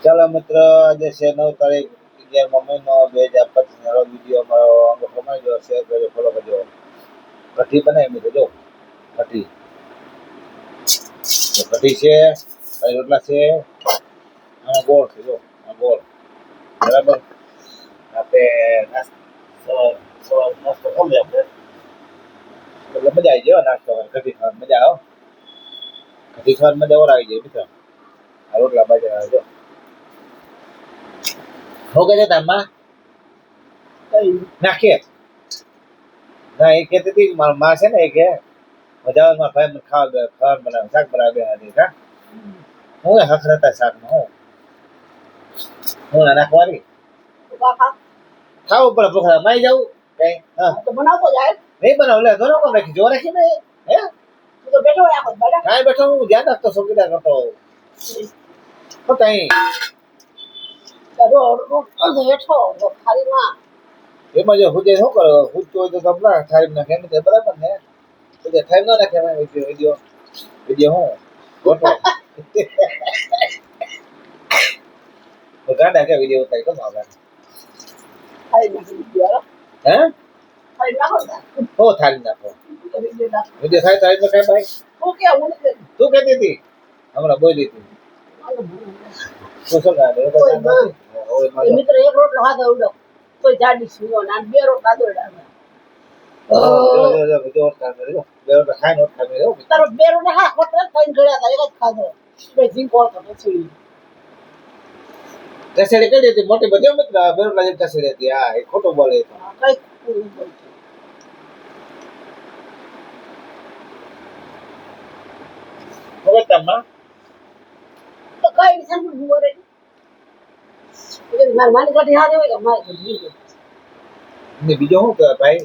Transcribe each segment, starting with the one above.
ચાલો મિત્ર, આજે છે 9 તારીખ 11મો મહિનો 2025 નો વિડીયો અમારો અંગો કમાઈ ગયો. શેર કરજો, ફોલો કરજો. કઢી બનાવી મિત્રો, જો કઢી કઢી છે, રોટલા છે, અને ગોળ છે. જો આ ગોળ બરાબર. આપણે નાસ્તો ખાલી આપણે એટલે મજા આવી જાય. નાસ્તો કઢી ખાવાની મજા આવે. કઢી ખાવાની મજા ઓર આવી જાય મિત્રો. આ રોટલા બાજરા જો હો ગયા તારમાં નાખીએ ના. એ કહેતી હતી મારા માં છે ને, એ કે મજા આવે મારા ભાઈ મને ખાવા બનાવે, શાક બનાવે હતી. હા, હું હક રહેતા શાકમાં હું નાખવાની ખાવું પડે. ભૂખા માઈ જવું કઈ તો બનાવતો જાય નહીં બનાવ લે ઘણો કોણ રાખી જો રાખી ને હે તો બેઠો કાંઈ બેઠો હું ધ્યાન રાખતો ચોકીદાર કરતો કઈ એમાં જો હુજે શું કરો હુજતો હોય તો આપણા થાળી નાખે એમ બરાબર ને. થાળી ના નાખે વિડીયો હું ફોટો ગાડા કે વિડીયો ઉતારી તો મારા હે હો થાળી નાખો વિડીયો થાય થાળી નો કઈ ભાઈ તું કહેતી હતી હમણાં બોલી હતી મિત્ર એક રોટલો હાથે ઉડો કોઈ જાડી સુયો ના બે રોટલા દોડા તારો બે રોટલા હા કોટલા ત્રણ ગળ્યા હતા એક જ ખાધો બે જીંકો હતો પછી કસેડી કરી હતી મોટી બધી મિત્ર બે રોટલા જેમ કસેડી હતી. હા એ ખોટું બોલે કઈ ભગતમાં તો કઈ સંપૂ બોરે માર માની કાઢી હારે હોય કે મારી ને બીજો શું કે ભાઈ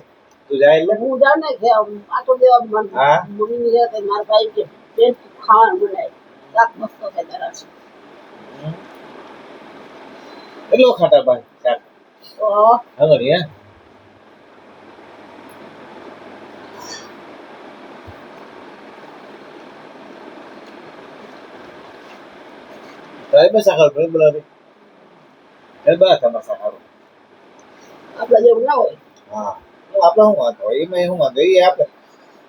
તું જાય એટલે હું જાણ ને કે આટો દેવા મમ્મી ની રહે મારા ભાઈ કે બેન ખાવાનું બનાય રાત મસ્ત થાય તારા એટલો ખાટા ભાઈ શાક હંગરી હે તારે બસ આખા ભાઈ બોલાવે એ બસ તમારા સારું આપડા જેવું ના હોય. હા આપણે શું વાંધો એમાં શું વાંધો એ આપણે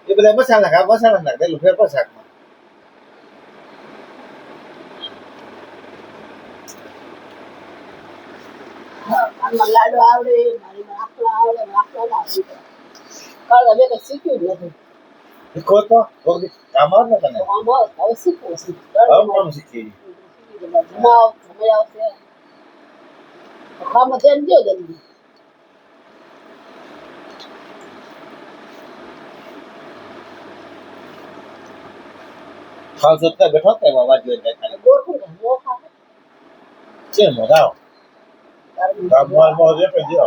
એ બધા મસાલા નાખ દેલું ફેર શાકમાં લાડુ આવડે મારી આખલા આવડે આખલા ના આવડે કાલે મેં કઈ શીખ્યું જ નથી. શીખો તો કામ આવે ને તને હવે શીખવું શીખી સમય આવશે ખામાં ધ્યાન દો જલ્દી ખાવ છો તો બેઠો કે વાત જોઈએ ખાલી ગોરખું નો ખાવે છે મોઢા કામમાં મોજે કે જો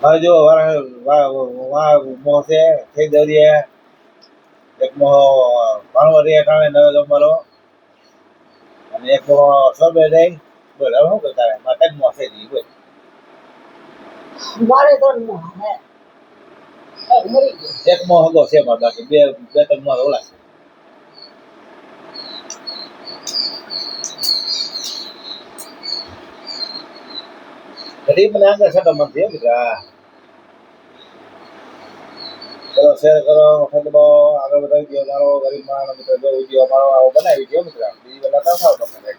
હવે જો વાહ મોસે થઈ દરીએ એક મો ભાણવરી કારણે નવો જમવાનો અને એક મો સોબે દઈ બોલ હવે શું કરતા રહે માતા જ મોસે જી બોલ મારે તો હે મરી ગયો એક મો હગો છે મારા બાકી બે ત્રણ મો ઓલા છે. ગરીબ ને આગળ છઠ્ઠો મત છે ચલો શેર કરો ખબર આગળ વધારી દો. મારો ગરીબ માણસ મિત્ર જો વિડીયો અમારો આવો બનાવી દો મિત્ર બીજી બધા થાવ તમે